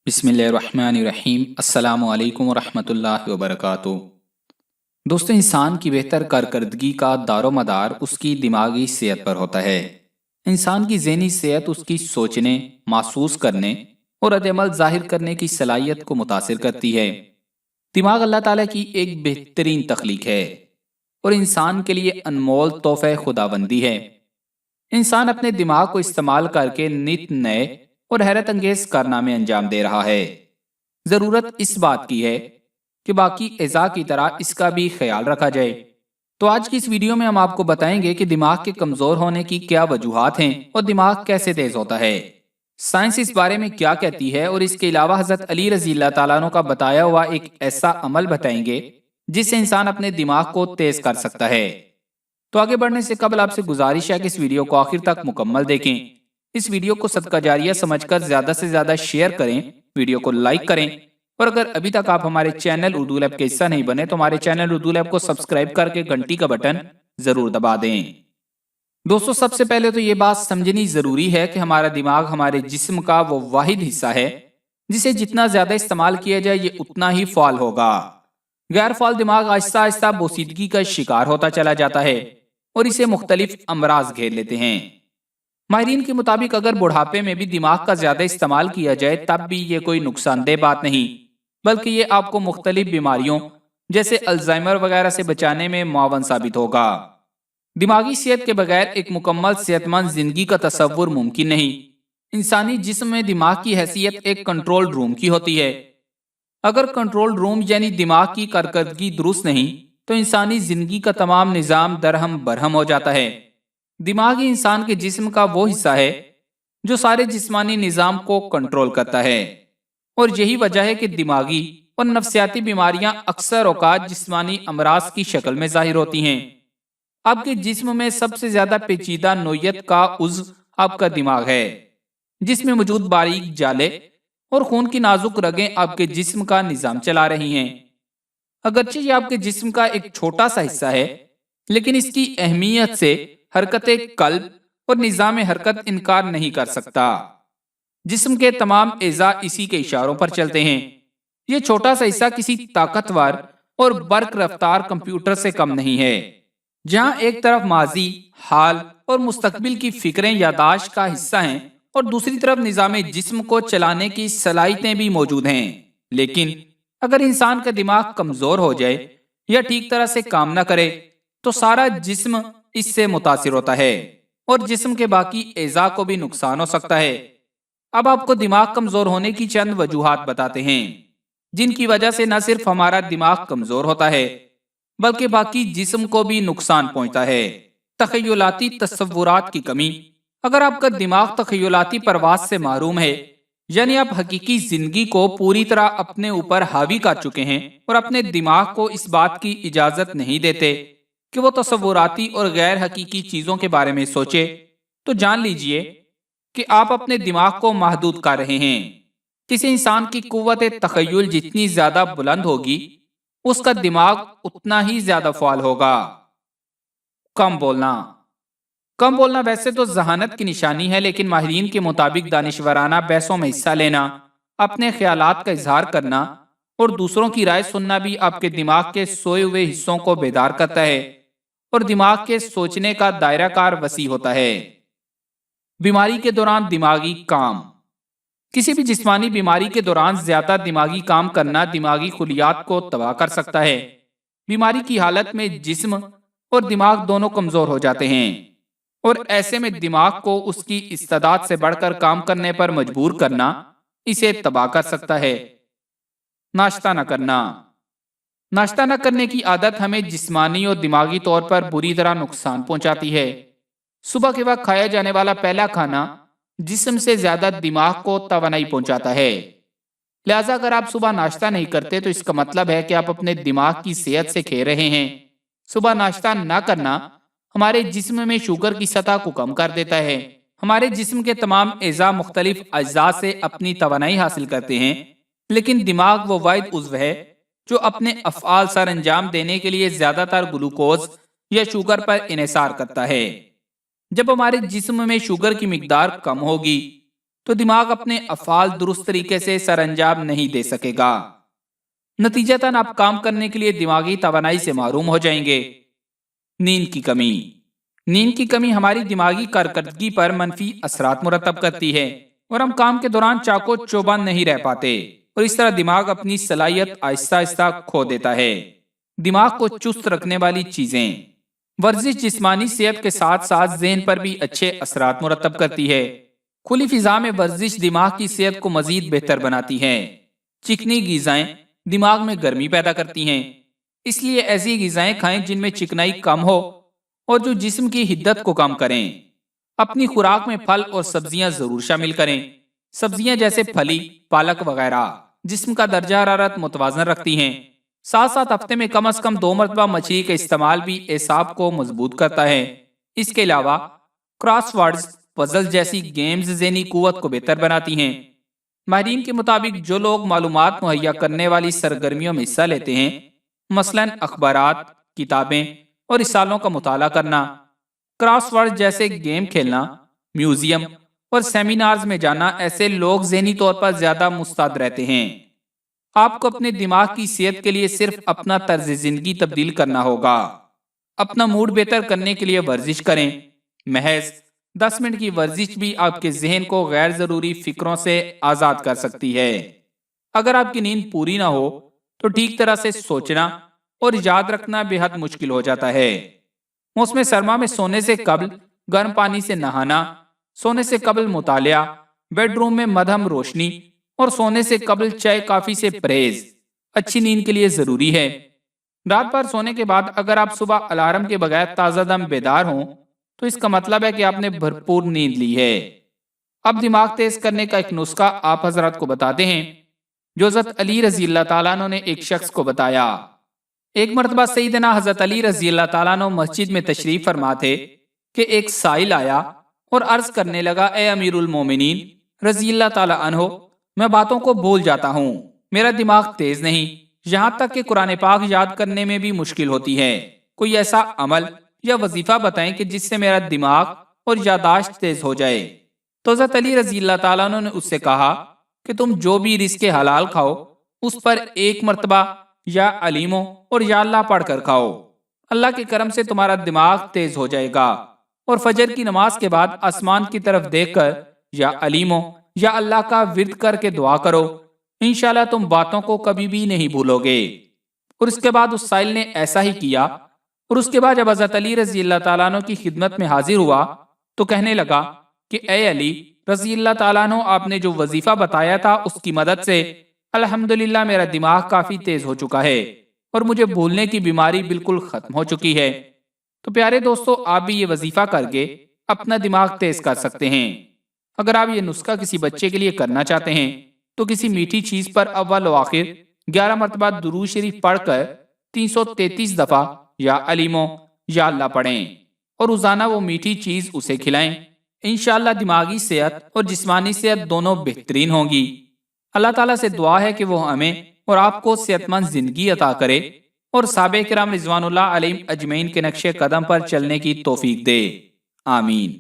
बिस्मिल्लाहिर्रहमानिर्रहीम। अस्सलामु अलैकुम वरहमतुल्लाहि वबरकातुहू। दोस्तों, इंसान की बेहतर कारकर्दगी का दारोमदार उसकी दिमागी सेहत पर होता है। इंसान की ज़हनी सेहत उसकी सोचने, महसूस करने और रद्द-ए-अमल ज़ाहिर करने की सलाहियत को मुतासिर करती है। दिमाग अल्लाह ताला की एक बेहतरीन तख्लीक है और इंसान के लिए अनमोल तोहफे खुदाबंदी है। इंसान अपने दिमाग को इस्तेमाल करके नित नए और हैरत अंगेज कारनामे अंजाम दे रहा है। जरूरत इस बात की है कि बाकी एज़ा की तरह इसका भी ख्याल रखा जाए। तो आज की इस वीडियो में हम आपको बताएंगे कि दिमाग के कमजोर होने की क्या वजूहात हैं और दिमाग कैसे तेज होता है। साइंस इस बारे में क्या कहती है और इसके अलावा हजरत अली रज़ी अल्लाह ताला अन्हु का बताया हुआ एक ऐसा अमल बताएंगे जिससे इंसान अपने दिमाग को तेज कर सकता है। तो आगे बढ़ने से कबल आपसे गुजारिश है कि इस वीडियो को आखिर तक मुकम्मल देखें। इस वीडियो को सदका जारिया समझकर ज्यादा से ज्यादा शेयर करें, वीडियो को लाइक करें और अगर अभी तक आप हमारे चैनल उर्दू लैब के हिस्सा नहीं बने तो हमारे चैनल उर्दू लैब को सब्सक्राइब करके घंटी का बटन जरूर दबा दें। दोस्तों, सबसे पहले तो ये बात समझनी जरूरी है कि हमारा दिमाग हमारे जिस्म का वो वाहिद हिस्सा है जिसे जितना ज्यादा इस्तेमाल किया जाए ये उतना ही फाल होगा। गैर फाल दिमाग आहिस्ता आहिस्ता बोसीदगी का शिकार होता चला जाता है और इसे मुख्तलिफ अमराज घेर लेते हैं। माहिरीन के मुताबिक अगर बुढ़ापे में भी दिमाग का ज्यादा इस्तेमाल किया जाए तब भी ये कोई नुकसानदेह बात नहीं, बल्कि ये आपको मुख्तलिफ बीमारियों जैसे अल्जाइमर वगैरह से बचाने में मुआवन साबित होगा। दिमागी सेहत के बगैर एक मुकम्मल सेहतमंद जिंदगी का तसव्वुर मुमकिन नहीं। इंसानी जिस्म में दिमाग की हैसियत एक कंट्रोल रूम की होती है। अगर कंट्रोल रूम यानी दिमाग की कारकर्दगी दुरुस्त नहीं तो इंसानी जिंदगी का तमाम निजाम दरहम बरहम हो जाता है। दिमाग ही इंसान के जिस्म का वो हिस्सा है जो सारे जिस्मानी निजाम को कंट्रोल करता है और यही वजह है कि दिमागी और नफ्सियाती बीमारियां अक्सर औकात जिस्मानी अमराज की शक्ल में जाहिर होती हैं। आपके जिस्म में सबसे ज्यादा पेचीदा नोयत का उज़्व आपका दिमाग है, जिसमें मौजूद बारीक जाले और खून की नाजुक रगें आपके जिस्म का निजाम चला रही हैं। अगरचे ये आपके जिस्म का एक छोटा सा हिस्सा है, लेकिन इसकी अहमियत से हरकत कल्ब और निजाम हरकत इनकार नहीं कर सकता। जिस्म के तमाम एज़ा इसी के इशारों पर चलते हैं। ये छोटा सा हिस्सा किसी ताकतवर और बर्क रफ्तार कंप्यूटर से कम नहीं है, जहां एक तरफ माजी, हाल और मुस्तकबिल की फिक्रें यादाश्त का हिस्सा हैं और दूसरी तरफ निजाम जिस्म को चलाने की सलाहियतें भी मौजूद हैं। लेकिन अगर इंसान का दिमाग कमजोर हो जाए या ठीक तरह से काम न करे तो सारा जिस्म इससे मुतासिर होता है और जिस्म के बाकी एज़ा को भी नुकसान हो सकता है। अब आपको दिमाग कमजोर होने की चंद वजूहात बताते हैं जिनकी वजह से न सिर्फ हमारा दिमाग कमजोर होता है बल्कि बाकी जिस्म को भी नुकसान पहुंचता है। तखय्युलाती तसव्वुरात की कमी। अगर आपका दिमाग तखय्युलाती परवास से महरूम है, यानी आप हकीकी जिंदगी को पूरी तरह अपने ऊपर हावी कर चुके हैं और अपने दिमाग को इस बात की इजाजत नहीं देते कि वो तसव्वुराती और गैर हकीकी चीजों के बारे में सोचे, तो जान लीजिए कि आप अपने दिमाग को महदूद कर रहे हैं। किसी इंसान की कुव्वत तखय्युल जितनी ज्यादा बुलंद होगी उसका दिमाग उतना ही ज्यादा फाल होगा। कम बोलना। कम बोलना वैसे तो जहानत की निशानी है, लेकिन माहिरीन के मुताबिक दानिशवराना बहसों में हिस्सा लेना, अपने ख्यालात का इजहार करना और दूसरों की राय सुनना भी आपके दिमाग के सोए हुए हिस्सों को बेदार करता है और दिमाग के सोचने का दायरा कार वसी होता है। बीमारी के दौरान दिमागी काम। किसी भी जिस्मानी बीमारी के दौरान ज्यादा दिमागी काम करना दिमागी खुलियात को तबाह कर सकता है। बीमारी की हालत में जिस्म और दिमाग दोनों कमजोर हो जाते हैं और ऐसे में दिमाग को उसकी इस्तेदाद से बढ़कर काम करने पर मजबूर करना इसे तबाह कर सकता है। नाश्ता न करना। नाश्ता न करने की आदत हमें जिस्मानी और दिमागी तौर पर बुरी तरह नुकसान पहुंचाती है। सुबह के वक्त खाया जाने वाला पहला खाना जिस्म से ज्यादा दिमाग को तवानाई पहुंचाता है। लिहाजा अगर आप सुबह नाश्ता नहीं करते तो इसका मतलब है कि आप अपने दिमाग की सेहत से खेल रहे हैं। सुबह नाश्ता न करना हमारे जिस्म में शुगर की सतह को कम कर देता है। हमारे जिस्म के तमाम एज़ा मुख्तलिफ अज्जा से अपनी तवानाई हासिल करते हैं, लेकिन दिमाग वो वाहिद उज़्व है जो अपने अफ़आल सर अंजाम देने के लिए ज्यादातर ग्लूकोज या शुगर पर इन्हिसार करता है। जब हमारे जिस्म में शुगर की मिकदार कम होगी تو دماغ اپنے افعال درست طریقے سے سر انجام نہیں دے سکے گا۔ نتیجتاً آپ کام کرنے کے لیے دماغی توانائی سے محروم ہو جائیں گے۔ نیند کی کمی۔ نیند کی کمی ہماری دماغی کارکردگی پر منفی اثرات مرتب کرتی ہے اور ہم کام کے دوران چاقو چوبند نہیں رہ پاتے، اور اس طرح دماغ اپنی صلاحیت آہستہ آہستہ کھو دیتا ہے۔ دماغ کو چست رکھنے والی چیزیں۔ ورزش جسمانی صحت کے ساتھ ساتھ ذہن پر بھی اچھے اثرات مرتب کرتی ہے۔ کھلی فضا میں ورزش دماغ کی صحت کو مزید بہتر بناتی ہے۔ چکنی غذائیں دماغ میں گرمی پیدا کرتی ہیں، اس لیے ایسی غذائیں کھائیں جن میں چکنائی کم ہو اور جو جسم کی حدت کو کم کریں۔ اپنی خوراک میں پھل اور سبزیاں ضرور شامل کریں۔ سبزیاں جیسے پھلی، پالک وغیرہ جسم کا درجہ حرارت متوازن رکھتی ہیں۔ ساتھ ساتھ ہفتے میں کم از کم 2 مرتبہ مچھلی کا استعمال بھی اعصاب کو مضبوط کرتا ہے۔ اس کے علاوہ کراس ورڈز، پزل جیسی گیمز ذہنی قوت کو بہتر بناتی ہیں۔ ماہرین کے مطابق جو لوگ معلومات مہیا کرنے والی سرگرمیوں میں حصہ لیتے ہیں، مثلاً اخبارات، کتابیں اور رسالوں کا مطالعہ کرنا، کراس ورڈ جیسے گیم کھیلنا، میوزیم اور سیمینارز میں جانا، ایسے لوگ ذہنی طور پر زیادہ مستعد رہتے ہیں۔ آپ کو اپنے دماغ کی صحت کے لیے صرف اپنا طرز زندگی تبدیل کرنا ہوگا۔ اپنا موڈ بہتر کرنے کے لیے ورزش کریں۔ محض 10 منٹ کی ورزش بھی آپ کے ذہن کو غیر ضروری فکروں سے آزاد کر سکتی ہے۔ اگر آپ کی نیند پوری نہ ہو تو ٹھیک طرح سے سوچنا اور یاد رکھنا بے حد مشکل ہو جاتا ہے۔ موسم سرما میں سونے سے قبل گرم پانی سے نہانا، سونے سے قبل مطالعہ، بیڈ روم میں مدھم روشنی اور سونے سے قبل چائے کافی سے پرہیز اچھی نیند کے لیے ضروری ہے۔ رات بھر سونے کے بعد اگر آپ صبح الارم کے بغیر تازہ دم بیدار ہوں تو اس کا مطلب ہے کہ آپ نے بھرپور نیند لی ہے۔ اب دماغ تیز کرنے کا ایک نسخہ آپ حضرات کو بتاتے ہیں جو حضرت علی رضی اللہ تعالیٰ عنہ نے ایک شخص کو بتایا۔ ایک مرتبہ سیدنا حضرت علی رضی اللہ تعالیٰ عنہ مسجد میں تشریف فرما تھے کہ ایک سائل آیا اور عرض کرنے لگا، اے امیر المومنین رضی اللہ تعالیٰ عنہ، میں باتوں کو بھول جاتا ہوں، میرا دماغ تیز نہیں، یہاں تک کہ قرآن پاک یاد کرنے میں بھی مشکل ہوتی ہے۔ کوئی ایسا عمل یا وظیفہ بتائیں کہ جس سے میرا دماغ اور یادداشت تیز ہو جائے۔ تو حضرت علی رضی اللہ تعالیٰ عنہ نے اس سے کہا کہ تم جو بھی رزق حلال کھاؤ اس پر 1 مرتبہ یا علیمو اور یا اللہ پڑھ کر کھاؤ، اللہ کے کرم سے تمہارا دماغ تیز ہو جائے گا، اور فجر کی نماز کے بعد آسمان کی طرف دیکھ کر یا علیمو یا اللہ کا ورد کر کے دعا کرو، انشاءاللہ تم باتوں کو کبھی بھی نہیں بھولو گے۔ اور اس کے بعد اس سائل نے ایسا ہی کیا، اور اس کے بعد جب حضرت علی رضی اللہ تعالیٰ عنہ کی خدمت میں حاضر ہوا تو کہنے لگا کہ اے علی رضی اللہ تعالیٰ عنہ، آپ نے جو وظیفہ بتایا تھا اس کی مدد سے الحمدللہ میرا دماغ کافی تیز ہو چکا ہے اور مجھے بھولنے کی بیماری بالکل ختم ہو چکی ہے۔ تو پیارے دوستو، آپ بھی یہ وظیفہ کر کے اپنا دماغ تیز کر سکتے ہیں۔ اگر آپ یہ نسخہ کسی بچے کے لیے کرنا چاہتے ہیں تو کسی میٹھی چیز پر اول و آخر 11 مرتبہ درود شریف پڑھ کر 333 دفعہ یا علیمو یا اللہ پڑھیں اور روزانہ وہ میٹھی چیز اسے کھلائیں۔ انشاءاللہ دماغی صحت اور جسمانی صحت دونوں بہترین ہوں گی۔ اللہ تعالیٰ سے دعا ہے کہ وہ ہمیں اور آپ کو صحت مند زندگی عطا کرے اور صحابہ کرام رضوان اللہ علیہم اجمعین کے نقش قدم پر چلنے کی توفیق دے، آمین۔